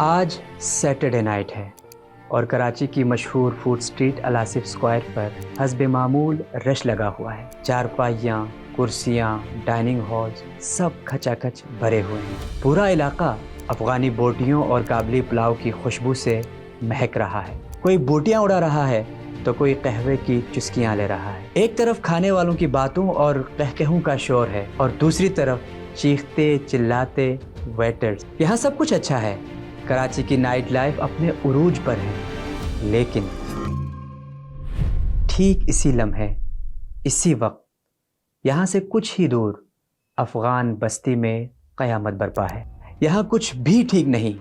آج Saturday night ہے اور کراچی کی مشہور فوڈ اسٹریٹ الاسف اسکوائر پر حسب معمول رش لگا ہوا ہے۔ چارپائیاں، کرسیاں، ڈائننگ ہالز سب کھچا کھچ بھرے ہوئے ہیں۔ پورا علاقہ افغانی بوٹیوں اور کابلی پلاؤ کی خوشبو سے مہک رہا ہے۔ کوئی بوٹیاں اڑا رہا ہے تو کوئی قہوے کی چسکیاں لے رہا ہے۔ ایک طرف کھانے والوں کی باتوں اور قہقہوں کا شور ہے اور دوسری طرف چیختے چلاتے ویٹرز۔ یہاں سب کچھ اچھا ہے، کراچی کی نائٹ لائف اپنے عروج پر ہے، لیکن ٹھیک اسی لمحے، اسی وقت یہاں سے کچھ ہی دور افغان بستی میں قیامت برپا ہے۔ یہاں کچھ بھی ٹھیک نہیں۔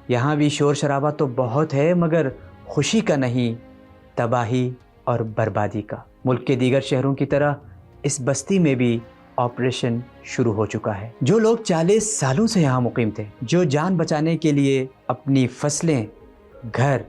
یہاں بھی شور شرابہ تو بہت ہے، مگر خوشی کا نہیں، تباہی اور بربادی کا۔ ملک کے دیگر شہروں کی طرح اس بستی میں بھی آپریشن شروع ہو چکا ہے۔ جو لوگ 40 سالوں سے یہاں مقیم تھے، جو جان بچانے کے لیے اپنی فصلیں، گھر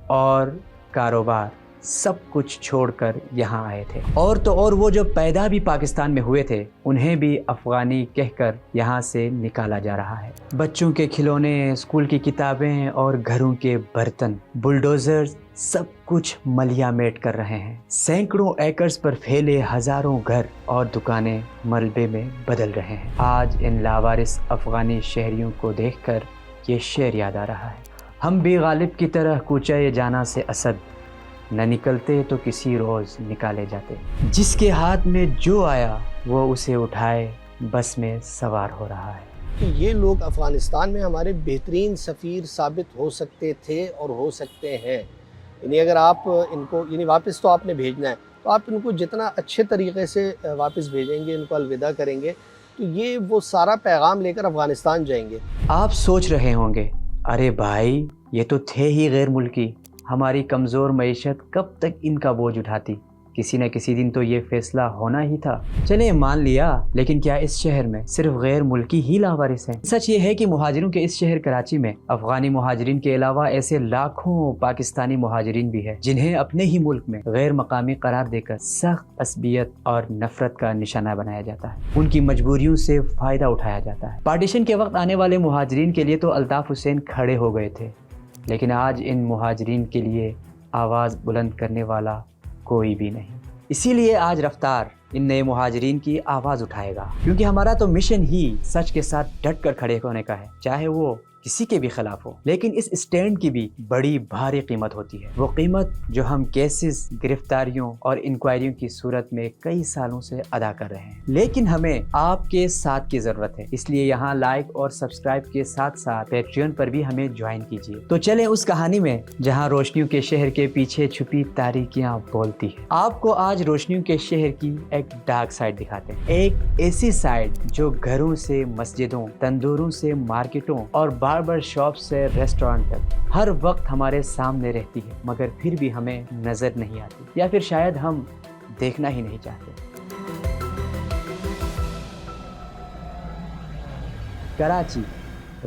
اور کاروبار سب کچھ چھوڑ کر یہاں آئے تھے، اور تو اور وہ جو پیدا بھی پاکستان میں ہوئے تھے، انہیں بھی افغانی کہہ کر یہاں سے نکالا جا رہا ہے۔ بچوں کے کھلونے، اسکول کی کتابیں اور گھروں کے برتن بلڈوزرز سب کچھ ملیا میٹ کر رہے ہیں۔ سینکڑوں ایکرز پر پھیلے ہزاروں گھر اور دکانیں ملبے میں بدل رہے ہیں۔ آج ان لاوارث افغانی شہریوں کو دیکھ کر یہ شعر یاد آ رہا ہے: ہم بھی غالب کی طرح کوچہ جانا سے اسد، نہ نکلتے تو کسی روز نکالے جاتے۔ جس کے ہاتھ میں جو آیا وہ اسے اٹھائے، بس میں سوار ہو رہا ہے۔ کہ یہ لوگ افغانستان میں ہمارے بہترین سفیر ثابت ہو سکتے تھے اور ہو سکتے ہیں۔ یعنی اگر آپ ان کو واپس تو آپ نے بھیجنا ہے، تو آپ ان کو جتنا اچھے طریقے سے واپس بھیجیں گے، ان کو الوداع کریں گے، تو یہ وہ سارا پیغام لے کر افغانستان جائیں گے۔ آپ سوچ رہے ہوں گے، ارے بھائی یہ تو تھے ہی غیر ملکی، ہماری کمزور معیشت کب تک ان کا بوجھ اٹھاتی؟ کسی نہ کسی دن تو یہ فیصلہ ہونا ہی تھا۔ چلیں مان لیا، لیکن کیا اس شہر میں صرف غیر ملکی ہی لاوارث ہیں؟ سچ یہ ہے کہ مہاجروں کے اس شہر کراچی میں افغانی مہاجرین کے علاوہ ایسے لاکھوں پاکستانی مہاجرین بھی ہیں جنہیں اپنے ہی ملک میں غیر مقامی قرار دے کر سخت عصبیت اور نفرت کا نشانہ بنایا جاتا ہے۔ ان کی مجبوریوں سے فائدہ اٹھایا جاتا ہے۔ پارٹیشن کے وقت آنے والے مہاجرین کے لیے تو الطاف حسین کھڑے ہو گئے تھے، لیکن آج ان مہاجرین کے لیے آواز بلند کرنے والا کوئی بھی نہیں۔ اسی لیے آج رفتار ان نئے مہاجرین کی آواز اٹھائے گا، کیونکہ ہمارا تو مشن ہی سچ کے ساتھ ڈٹ کر کھڑے ہونے کا ہے، چاہے وہ کسی کے بھی خلاف ہو۔ لیکن اس اسٹینڈ کی بھی بڑی بھاری قیمت ہوتی ہے، وہ قیمت جو ہم کیسز، گرفتاریوں اور انکوائریوں کی صورت میں کئی سالوں سے ادا کر رہے ہیں۔ لیکن ہمیں آپ کے ساتھ کی ضرورت ہے، اس لیے یہاں لائک اور سبسکرائب کے ساتھ ساتھ پیٹریون پر بھی ہمیں جوائن کیجیے۔ تو چلیں اس کہانی میں جہاں روشنیوں کے شہر کے پیچھے چھپی تاریکیاں بولتی ہیں۔ آپ کو آج روشنیوں کے شہر کی ایک ڈارک سائڈ دکھاتے ہیں، ایک ایسی سائڈ جو گھروں سے مسجدوں، تندوروں سے مارکیٹوں اور باربر شاپ سے ریسٹورنٹ تک ہر وقت ہمارے سامنے رہتی ہے، مگر پھر بھی ہمیں نظر نہیں آتی، یا پھر شاید ہم دیکھنا ہی نہیں چاہتے۔ کراچی،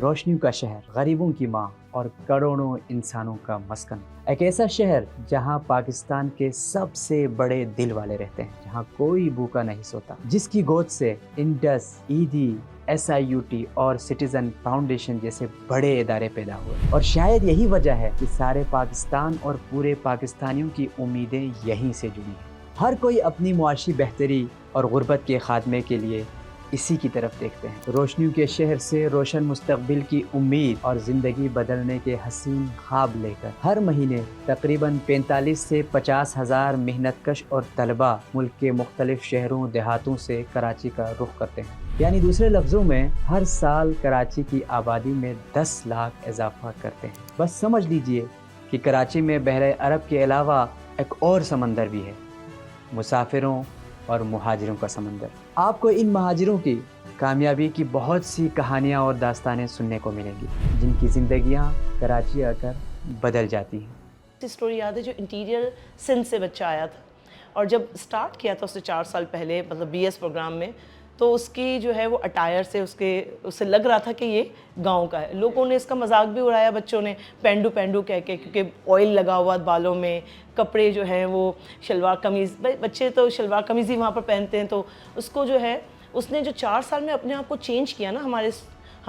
روشنیوں کا شہر، غریبوں کی ماں اور کروڑوں انسانوں کا مسکن، ایک ایسا شہر جہاں پاکستان کے سب سے بڑے دل والے رہتے ہیں، جہاں کوئی بھوکا نہیں سوتا، جس کی گود سے انڈس، ایدی، SIUT اور سٹیزن فاؤنڈیشن جیسے بڑے ادارے پیدا ہوئے، اور شاید یہی وجہ ہے کہ سارے پاکستان اور پورے پاکستانیوں کی امیدیں یہیں سے جڑی ہیں۔ ہر کوئی اپنی معاشی بہتری اور غربت کے خاتمے کے لیے اسی کی طرف دیکھتے ہیں۔ روشنیوں کے شہر سے روشن مستقبل کی امید اور زندگی بدلنے کے حسین خواب لے کر ہر مہینے تقریباً 45 سے 50 ہزار محنت کش اور طلباء ملک کے مختلف شہروں دیہاتوں سے کراچی کا رخ کرتے ہیں۔ یعنی دوسرے لفظوں میں ہر سال کراچی کی آبادی میں 10 لاکھ اضافہ کرتے ہیں۔ بس سمجھ لیجئے کہ کراچی میں بحر عرب کے علاوہ ایک اور سمندر بھی ہے، مسافروں اور مہاجروں کا سمندر۔ آپ کو ان مہاجروں کی کامیابی کی بہت سی کہانیاں اور داستانیں سننے کو ملیں گی، جن کی زندگیاں کراچی آ کر بدل جاتی ہیں۔ اسٹوری یاد ہے جو انٹیریئر سندھ سے بچہ آیا تھا، اور جب سٹارٹ کیا تھا اسے 4 سال پہلے، مطلب BS پروگرام میں، تو اس کی جو ہے وہ اٹائر سے اسے لگ رہا تھا کہ یہ گاؤں کا ہے۔ لوگوں نے اس کا مذاق بھی اڑایا، بچوں نے پینڈو پینڈو کہہ کے، کیونکہ آئل لگا ہوا بالوں میں، کپڑے جو ہیں وہ شلوار قمیض، بچے تو شلوار قمیض ہی وہاں پر پہنتے ہیں، تو اس کو جو ہے اس نے جو 4 سال میں اپنے آپ کو چینج کیا نا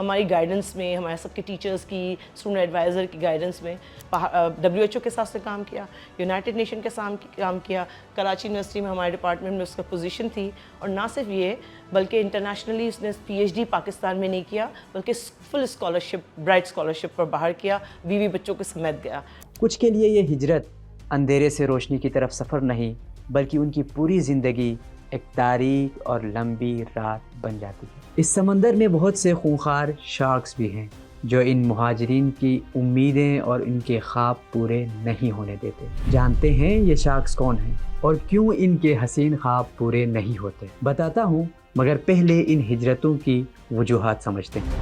ہماری گائیڈنس میں, ہمارے سب کے ٹیچرز کی, اسٹوڈنٹ ایڈوائزر کی گائیڈنس میں WHO کے ساتھ سے کام کیا, یونائٹڈ نیشن کے ساتھ کام کیا. کراچی یونیورسٹی میں ہمارے ڈپارٹمنٹ میں اس کا پوزیشن تھی, اور نہ صرف یہ بلکہ انٹرنیشنلی اس نے PhD پاکستان میں نہیں کیا بلکہ فل اسکالرشپ, برائٹ اسکالرشپ پر باہر کیا, 20 بچوں کے سمیت گیا. کچھ کے لیے یہ ہجرت اندھیرے سے روشنی کی طرف سفر نہیں بلکہ ان کی پوری زندگی ایک تاریک اور لمبی رات بن جاتی ہے. اس سمندر میں بہت سے خونخوار شارکس بھی ہیں جو ان مہاجرین کی امیدیں اور ان کے خواب پورے نہیں ہونے دیتے. جانتے ہیں یہ شارکس کون ہیں اور کیوں ان کے حسین خواب پورے نہیں ہوتے؟ بتاتا ہوں، مگر پہلے ان ہجرتوں کی وجوہات سمجھتے ہیں.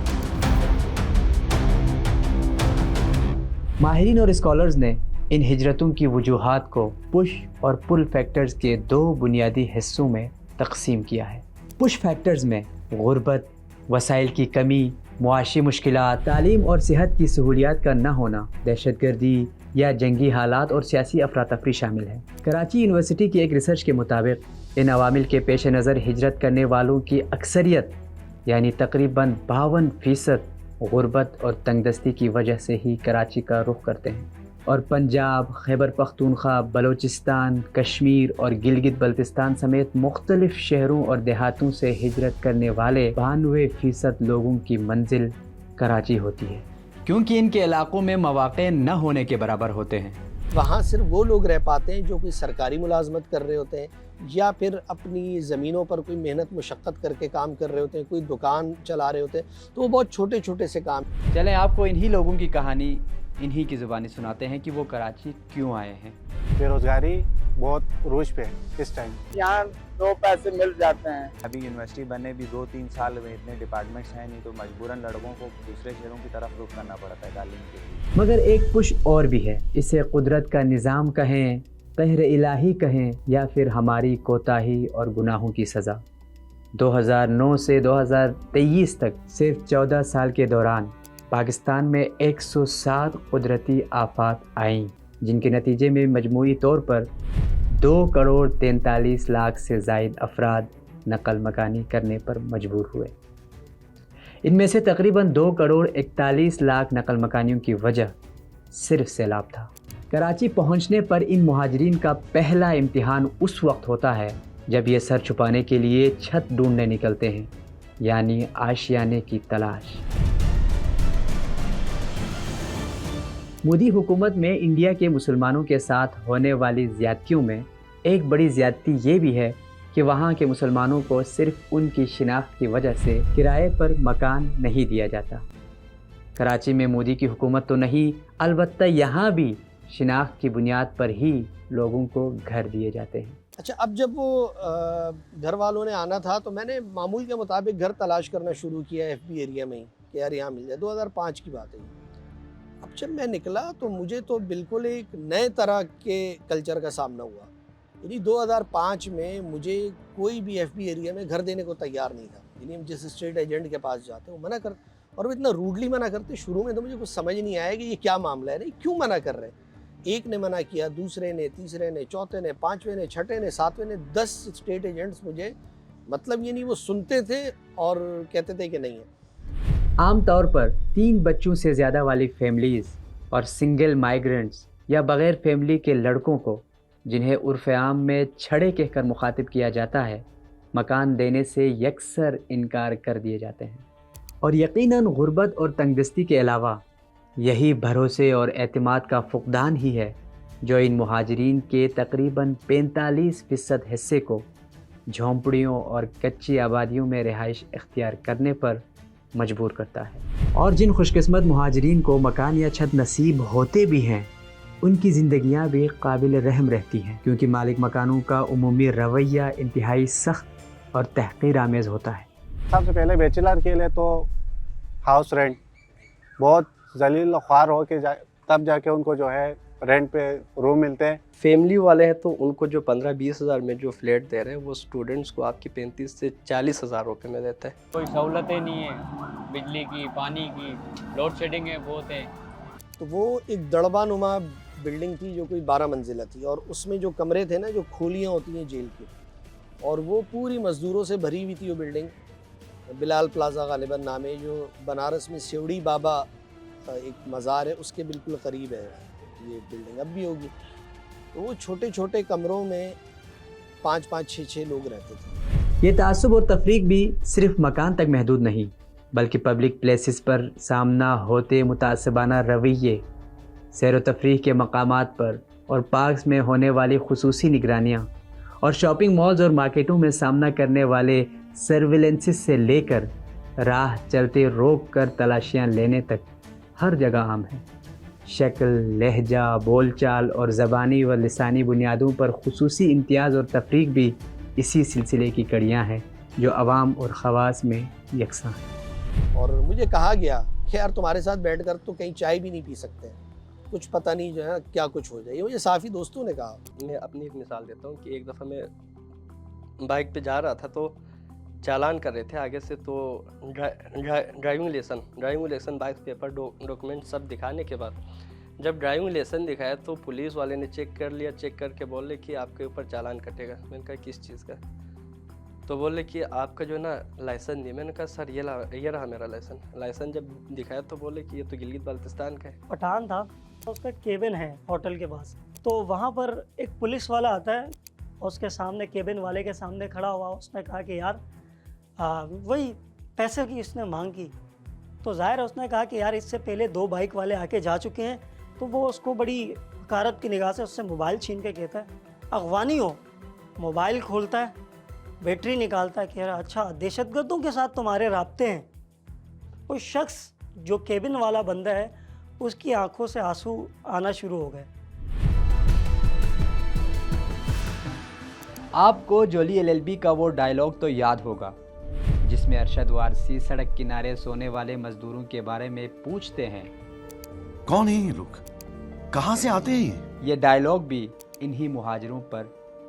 ماہرین اور اسکالرز نے ان ہجرتوں کی وجوہات کو پش اور پل فیکٹرز کے 2 بنیادی حصوں میں تقسیم کیا ہے. پش فیکٹرز میں غربت، وسائل کی کمی، معاشی مشکلات، تعلیم اور صحت کی سہولیات کا نہ ہونا، دہشت گردی یا جنگی حالات اور سیاسی افراتفری شامل ہے. کراچی یونیورسٹی کی ایک ریسرچ کے مطابق ان عوامل کے پیش نظر ہجرت کرنے والوں کی اکثریت یعنی تقریباً 52% غربت اور تنگ دستی کی وجہ سے ہی کراچی کا رخ کرتے ہیں، اور پنجاب، خیبر پختونخوا، بلوچستان، کشمیر اور گلگت بلتستان سمیت مختلف شہروں اور دیہاتوں سے ہجرت کرنے والے 92% لوگوں کی منزل کراچی ہوتی ہے، کیونکہ ان کے علاقوں میں مواقع نہ ہونے کے برابر ہوتے ہیں. وہاں صرف وہ لوگ رہ پاتے ہیں جو کوئی سرکاری ملازمت کر رہے ہوتے ہیں یا پھر اپنی زمینوں پر کوئی محنت مشقت کر کے کام کر رہے ہوتے ہیں, کوئی دکان چلا رہے ہوتے ہیں, تو وہ بہت چھوٹے چھوٹے سے کام. چلیں آپ کو انہی لوگوں کی کہانی انہی کی زبانی سناتے ہیں کہ وہ کراچی کیوں آئے ہیں. بے روزگاری بہت عروج پہ ہے اس ٹائم. یہاں 2 پیسے مل جاتے ہیں. ابھی یونیورسٹی بنے بھی 2-3 سال میں اتنے ڈپارٹمنٹس ہیں نہیں, تو مجبوراً لڑکوں کو دوسرے شہروں کی طرف رخ کرنا پڑتا ہے تعلیم کے لیے. مگر ایک پش اور بھی ہے. اسے قدرت کا نظام کہیں، قہر الہی کہیں، یا پھر ہماری کوتاہی اور گناہوں کی سزا. 2009 سے 2023 تک صرف 14 سال کے دوران پاکستان میں 107 قدرتی آفات آئیں، جن کے نتیجے میں مجموعی طور پر 2,43,00,000 سے زائد افراد نقل مکانی کرنے پر مجبور ہوئے. ان میں سے تقریباً 2,41,00,000 نقل مکانیوں کی وجہ صرف سیلاب تھا. کراچی پہنچنے پر ان مہاجرین کا پہلا امتحان اس وقت ہوتا ہے جب یہ سر چھپانے کے لیے چھت ڈھونڈنے نکلتے ہیں، یعنی آشیانے کی تلاش. مودی حکومت میں انڈیا کے مسلمانوں کے ساتھ ہونے والی زیادتیوں میں ایک بڑی زیادتی یہ بھی ہے کہ وہاں کے مسلمانوں کو صرف ان کی شناخت کی وجہ سے کرائے پر مکان نہیں دیا جاتا. کراچی میں مودی کی حکومت تو نہیں، البتہ یہاں بھی شناخت کی بنیاد پر ہی لوگوں کو گھر دیے جاتے ہیں. اچھا، اب جب وہ گھر والوں نے آنا تھا تو میں نے معمول کے مطابق گھر تلاش کرنا شروع کیا FB ایریا میں ہی کہ یار یہاں مل جائے. 2005 کی بات ہے. اب جب میں نکلا تو مجھے تو بالکل ایک نئے طرح کے کلچر کا سامنا ہوا. یعنی 2005 میں مجھے کوئی بھی FB ایریا میں گھر دینے کو تیار نہیں تھا. یعنی ہم جس اسٹیٹ ایجنٹ کے پاس جاتے ہیں وہ منع کر، اور وہ اتنا روڈلی منع کرتے. شروع میں تو مجھے کچھ سمجھ نہیں آیا کہ یہ کیا معاملہ ہے, نہیں کیوں منع کر رہے ہیں. ایک نے منع کیا، دوسرے نے، تیسرے نے، چوتھے نے، پانچویں نے، چھٹے نے، ساتویں نے، 10 اسٹیٹ ایجنٹس مجھے مطلب یہ نہیں وہ سنتے تھے اور کہتے تھے کہ نہیں ہے. عام طور پر 3 بچوں سے زیادہ والی فیملیز اور سنگل مائیگرنٹس یا بغیر فیملی کے لڑکوں کو، جنہیں عرف عام میں چھڑے کہہ کر مخاطب کیا جاتا ہے، مکان دینے سے یکسر انکار کر دیے جاتے ہیں. اور یقیناً غربت اور تنگ دستی کے علاوہ یہی بھروسے اور اعتماد کا فقدان ہی ہے جو ان مہاجرین کے تقریباً 45% حصے کو جھونپڑیوں اور کچی آبادیوں میں رہائش اختیار کرنے پر مجبور کرتا ہے. اور جن خوش قسمت مہاجرین کو مکان یا چھت نصیب ہوتے بھی ہیں، ان کی زندگیاں بھی قابل رحم رہتی ہیں، کیونکہ مالک مکانوں کا عمومی رویہ انتہائی سخت اور تحقیر آمیز ہوتا ہے. سب سے پہلے بیچلر کے لیے تو ہاؤس رینٹ بہت ذلیل خوار ہو کے تب جا کے ان کو جو ہے رینٹ پہ روم ملتے ہیں. فیملی والے ہیں تو ان کو جو 15-20 ہزار میں جو فلیٹ دے رہے ہیں وہ اسٹوڈنٹس کو آپ کی 35 سے 40 ہزار روپے میں دیتا ہے. کوئی سہولتیں نہیں ہیں، بجلی کی، پانی کی، لوڈ شیڈنگ ہے بہت ہے. تو وہ ایک دڑبا نما بلڈنگ تھی جو کوئی 12 منزلہ تھی، اور اس میں جو کمرے تھے نا، جو کھولیاں ہوتی ہیں جیل کی، اور وہ پوری مزدوروں سے بھری ہوئی تھی وہ بلڈنگ. بلال پلازا غالباً نام ہے، جو بنارس میں سیوڑی بابا ایک مزار ہے اس کے بالکل قریب ہے یہ بلڈنگ، اب بھی ہوگی. تو وہ چھوٹے چھوٹے کمروں میں 5 6 لوگ رہتے تھے. یہ تعصب اور تفریق بھی صرف مکان تک محدود نہیں، بلکہ پبلک پلیسز پر سامنا ہوتے متعصبانہ رویے، سیر و تفریح کے مقامات پر اور پارکس میں ہونے والی خصوصی نگرانیاں، اور شاپنگ مالز اور مارکیٹوں میں سامنا کرنے والے سرویلنسز سے لے کر راہ چلتے روک کر تلاشیاں لینے تک ہر جگہ عام ہے. شکل، لہجہ، بول چال اور زبانی و لسانی بنیادوں پر خصوصی امتیاز اور تفریق بھی اسی سلسلے کی کڑیاں ہیں جو عوام اور خواص میں یکساں ہیں. اور مجھے کہا گیا کہ یار تمہارے ساتھ بیٹھ کر تو کہیں چائے بھی نہیں پی سکتے، کچھ پتہ نہیں جو ہے کیا کچھ ہو جائے. یہ مجھے صافی دوستوں نے کہا. میں اپنی ایک مثال دیتا ہوں کہ ایک دفعہ میں بائک پہ جا رہا تھا تو چالان کر رہے تھے آگے سے، تو driving license bike paper document سب دکھانے کے بعد جب ڈرائیونگ لیسن دکھایا تو پولیس والے نے چیک کر لیا، چیک کر کے بولے کہ آپ کے اوپر چالان کٹے گا. میں نے کہا کس چیز کا؟ تو بولے کہ آپ کا جو نا لائسنس نہیں. میں نے کہا سر یہ رہا میرا لائسنس جب دکھایا تو بولے کہ یہ تو گلگت بلتستان کا ہے. پٹھان تھا، اس کا کیبن ہے ہوٹل کے پاس، تو وہاں پر ایک پولیس والا آتا ہے، اس کے سامنے کیبن والے کے سامنے کھڑا ہوا. اس نے کہا کہ یار وہی پیسے کی اس نے مانگ کی. تو ظاہر ہے اس نے کہا کہ یار اس سے پہلے 2 بائک والے آ کے جا چکے ہیں. تو وہ اس کو بڑی حقارت کی نگاہ سے اس سے موبائل چھین کے کہتا ہے اغوانی ہو. موبائل کھولتا ہے، بیٹری نکالتا ہے، کہہ رہا اچھا دہشت گردوں کے ساتھ تمہارے رابطے ہیں. وہ شخص جو کیبن والا بندہ ہے اس کی آنکھوں سے آنسو آنا شروع ہو گئے. آپ کو جولی LLB کا وہ ڈائلاگ تو یاد ہوگا جس میں ارشد وارثی سڑک کنارے سونے والے مزدوروں کے بارے میں پوچھتے ہیں کون ہیں یہ لوگ، کہاں سے آتے ہیں؟ یہ ڈائلاگ بھی انہی مہاجروں پر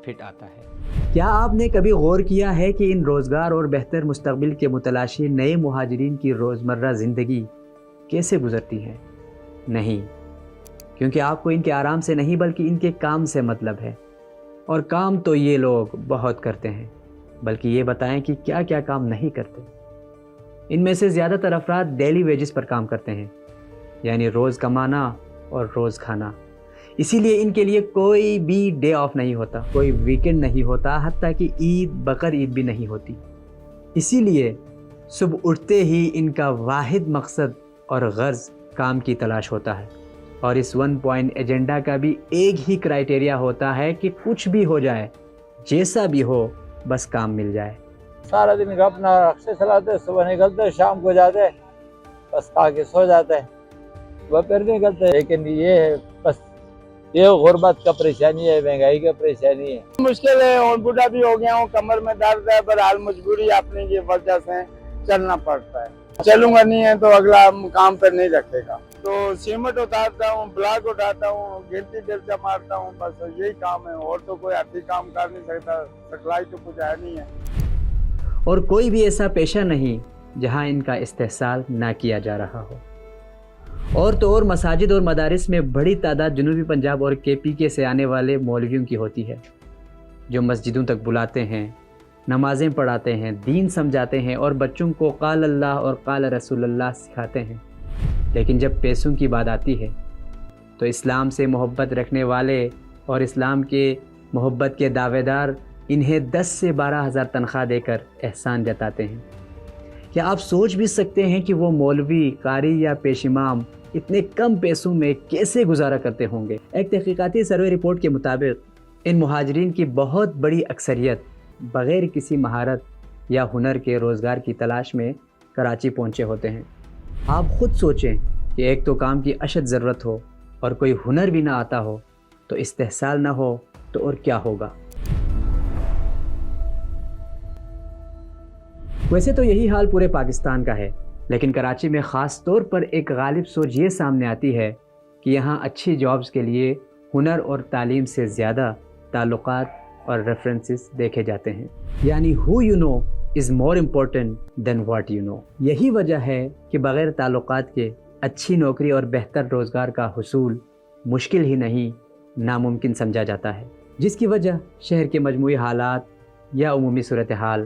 فٹ آتا ہے. کیا آپ نے کبھی غور کیا ہے کہ ان روزگار اور بہتر مستقبل کے متلاشی نئے مہاجرین کی روزمرہ زندگی کیسے گزرتی ہے؟ نہیں، کیونکہ آپ کو ان کے آرام سے نہیں بلکہ ان کے کام سے مطلب ہے. اور کام تو یہ لوگ بہت کرتے ہیں، بلکہ یہ بتائیں کہ کیا کیا کام نہیں کرتے. ان میں سے زیادہ تر افراد ڈیلی ویجز پر کام کرتے ہیں، یعنی روز کمانا اور روز کھانا. اسی لیے ان کے لیے کوئی بھی ڈے آف نہیں ہوتا، کوئی ویکنڈ نہیں ہوتا، حتیٰ کہ عید بقر عید بھی نہیں ہوتی. اسی لیے صبح اٹھتے ہی ان کا واحد مقصد اور غرض کام کی تلاش ہوتا ہے. اور اس 1 پوائنٹ ایجنڈا کا بھی ایک ہی کرائیٹیریا ہوتا ہے کہ کچھ بھی ہو جائے، جیسا بھی ہو، بس کام مل جائے. سارا دن کا اپنا رقصے چلاتے، صبح نکلتے شام کو جاتے، بس کھا کے سو جاتے، وہ پھر نکلتے. لیکن یہ ہے بس یہ غربت کا پریشانی ہے، مہنگائی کا پریشانی ہے. مشکل ہے اور بوڑھا بھی ہو گیا ہوں، کمر میں درد ہے، پر حال مجبوری اپنی کی وجہ سے چلنا پڑتا ہے. چلوں گا نہیں ہے تو اگلا کام پہ نہیں رکھے گا. تو سیمنٹ اٹھاتا ہوں، بلاک اٹھاتا ہوں، گرتی ڈرچا مارتا ہوں، بس یہی کام ہے. اور تو کوئی ہاتھی کام کر نہیں سکتا، سکلائی تو کچھ ہے نہیں ہے. اور کوئی بھی ایسا پیشہ نہیں جہاں ان کا استحصال نہ کیا جا رہا ہو. اور تو اور مساجد اور مدارس میں بڑی تعداد جنوبی پنجاب اور KPK سے آنے والے مولویوں کی ہوتی ہے، جو مسجدوں تک بلاتے ہیں، نمازیں پڑھاتے ہیں، دین سمجھاتے ہیں اور بچوں کو قال اللہ اور قال رسول اللہ سکھاتے ہیں. لیکن جب پیسوں کی بات آتی ہے تو اسلام سے محبت رکھنے والے اور اسلام کے محبت کے دعوے دار انہیں 10 سے 12 ہزار تنخواہ دے کر احسان جتاتے ہیں. کیا آپ سوچ بھی سکتے ہیں کہ وہ مولوی، قاری یا پیش امام اتنے کم پیسوں میں کیسے گزارا کرتے ہوں گے؟ ایک تحقیقاتی سروے رپورٹ کے مطابق ان مہاجرین کی بہت بڑی اکثریت بغیر کسی مہارت یا ہنر کے روزگار کی تلاش میں کراچی پہنچے ہوتے ہیں. آپ خود سوچیں کہ ایک تو کام کی اشد ضرورت ہو اور کوئی ہنر بھی نہ آتا ہو تو استحصال نہ ہو تو اور کیا ہوگا. ویسے تو یہی حال پورے پاکستان کا ہے، لیکن کراچی میں خاص طور پر ایک غالب سوچ یہ سامنے آتی ہے کہ یہاں اچھی جابز کے لیے ہنر اور تعلیم سے زیادہ تعلقات اور ریفرنسز دیکھے جاتے ہیں. یعنی who you know is more important than what you know. یہی وجہ ہے کہ بغیر تعلقات کے اچھی نوکری اور بہتر روزگار کا حصول مشکل ہی نہیں، ناممکن سمجھا جاتا ہے، جس کی وجہ شہر کے مجموعی حالات یا عمومی صورتحال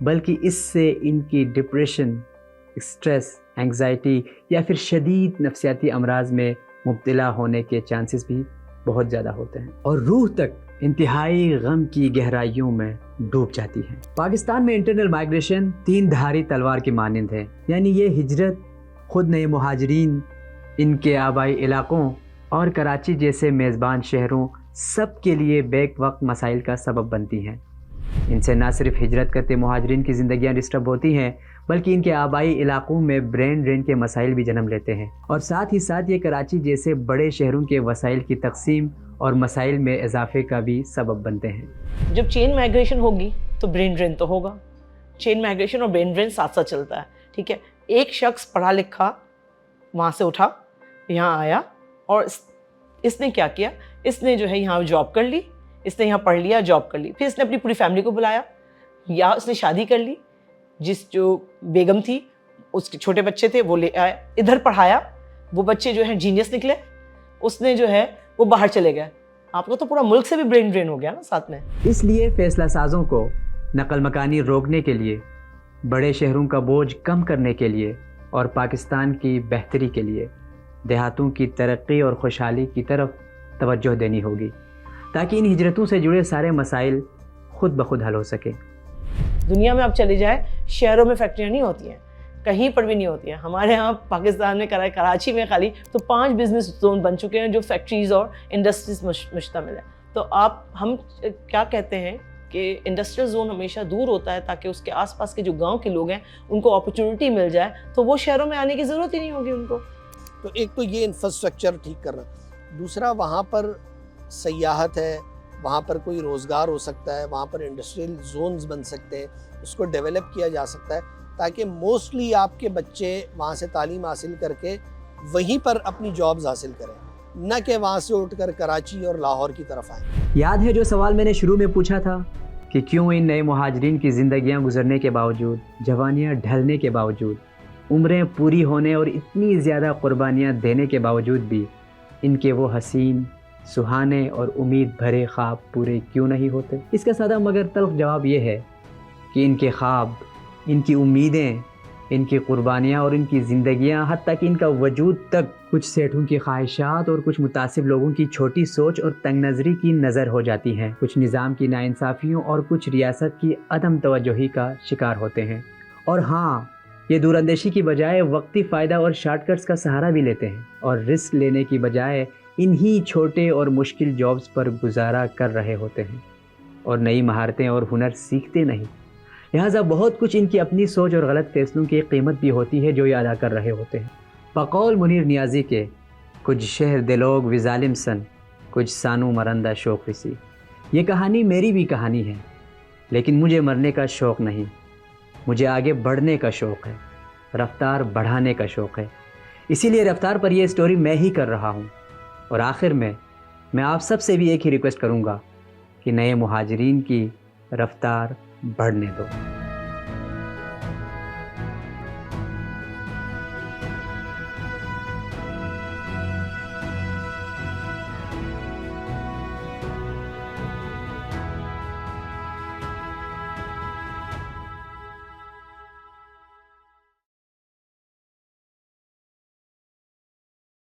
بلکہ اس سے ان کی ڈپریشن، اسٹریس، انگزائٹی یا پھر شدید نفسیاتی امراض میں مبتلا ہونے کے چانسز بھی بہت زیادہ ہوتے ہیں، اور روح تک انتہائی غم کی گہرائیوں میں ڈوب جاتی ہے۔ پاکستان میں انٹرنل مائگریشن 3 دھاری تلوار کی مانند ہے، یعنی یہ ہجرت خود نئے مہاجرین، ان کے آبائی علاقوں اور کراچی جیسے میزبان شہروں سب کے لیے بیک وقت مسائل کا سبب بنتی ہیں۔ ان سے نہ صرف ہجرت کرتے مہاجرین کی زندگیاں ڈسٹرب ہوتی ہیں، بلکہ ان کے آبائی علاقوں میں برین ڈرین کے مسائل بھی جنم لیتے ہیں، اور ساتھ ہی ساتھ یہ کراچی جیسے بڑے شہروں کے وسائل کی تقسیم اور مسائل میں اضافے کا بھی سبب بنتے ہیں۔ جب چین مائگریشن ہوگی تو برین ڈرین تو ہوگا۔ چین مائگریشن اور برین ڈرین ساتھ ساتھ چلتا ہے، ٹھیک ہے۔ ایک شخص پڑھا لکھا وہاں سے اٹھا، یہاں آیا، اور اس نے کیا کیا، اس نے جو ہے یہاں جاب کر لی، اس نے یہاں پڑھ لیا، جاب کر لی، پھر اس نے اپنی پوری فیملی کو بلایا، یا اس نے شادی کر لی، جس جو بیگم تھی اس کے چھوٹے بچے تھے وہ لے آیا، ادھر پڑھایا، وہ بچے جو ہیں جینیس نکلے، اس نے جو ہے وہ باہر چلے گئے۔ آپ کا تو پورا ملک سے بھی برین ڈرین ہو گیا نا ساتھ میں۔ اس لیے فیصلہ سازوں کو نقل مکانی روکنے کے لیے، بڑے شہروں کا بوجھ کم کرنے کے لیے اور پاکستان کی بہتری کے لیے دیہاتوں کی ترقی اور خوشحالی کی طرف توجہ دینی ہوگی، تاکہ ان ہجرتوں سے جڑے سارے مسائل خود بخود حل ہو سکے۔ دنیا میں اب چلے جائے، شہروں میں فیکٹریاں نہیں ہوتی ہیں، کہیں پر بھی نہیں ہوتی ہیں۔ ہمارے ہاں پاکستان میں کراچی میں خالی تو 5 بزنس زون بن چکے ہیں جو فیکٹریز اور انڈسٹریز مشتمل ہے۔ تو ہم کیا کہتے ہیں کہ انڈسٹریل زون ہمیشہ دور ہوتا ہے تاکہ اس کے آس پاس کے جو گاؤں کے لوگ ہیں ان کو اپرچونٹی مل جائے، تو وہ شہروں میں آنے کی ضرورت ہی نہیں ہوگی ان کو۔ تو ایک تو یہ انفراسٹرکچر ٹھیک کرنا، دوسرا وہاں پر سیاحت ہے، وہاں پر کوئی روزگار ہو سکتا ہے، وہاں پر انڈسٹریل زونز بن سکتے ہیں، اس کو ڈیولپ کیا جا سکتا ہے تاکہ موسٹلی آپ کے بچے وہاں سے تعلیم حاصل کر کے وہیں پر اپنی جابز حاصل کریں، نہ کہ وہاں سے اٹھ کر کراچی اور لاہور کی طرف آئیں۔ یاد ہے جو سوال میں نے شروع میں پوچھا تھا کہ کیوں ان نئے مہاجرین کی زندگیاں گزرنے کے باوجود، جوانیاں ڈھلنے کے باوجود، عمریں پوری ہونے اور اتنی زیادہ قربانیاں دینے کے باوجود بھی ان کے وہ حسین، سہانے اور امید بھرے خواب پورے کیوں نہیں ہوتے؟ اس کا سادہ مگر تلخ جواب یہ ہے کہ ان کے خواب، ان کی امیدیں، ان کی قربانیاں اور ان کی زندگیاں، حتیٰ کہ ان کا وجود تک کچھ سیٹھوں کی خواہشات اور کچھ متعصب لوگوں کی چھوٹی سوچ اور تنگ نظری کی نظر ہو جاتی ہیں، کچھ نظام کی ناانصافیوں اور کچھ ریاست کی عدم توجہی کا شکار ہوتے ہیں۔ اور ہاں، یہ دور اندیشی کی بجائے وقتی فائدہ اور شارٹ کٹس کا سہارا بھی لیتے ہیں، اور رسک لینے کی بجائے انہی چھوٹے اور مشکل جابز پر گزارا کر رہے ہوتے ہیں، اور نئی مہارتیں اور ہنر سیکھتے نہیں۔ لہٰذا بہت کچھ ان کی اپنی سوچ اور غلط فیصلوں کی قیمت بھی ہوتی ہے جو یہ ادا کر رہے ہوتے ہیں۔ بقول منیر نیازی کے کچھ شہر دلوگ و ظالم سن، کچھ سانو مرندہ شوق رسی، یہ کہانی میری بھی کہانی ہے، لیکن مجھے مرنے کا شوق نہیں، مجھے آگے بڑھنے کا شوق ہے، رفتار بڑھانے کا شوق ہے۔ اسی لیے رفتار پر یہ سٹوری میں ہی کر رہا ہوں۔ اور آخر میں آپ سب سے بھی ایک ہی ریکویسٹ کروں گا کہ نئے مہاجرین کی رفتار بڑھنے دو۔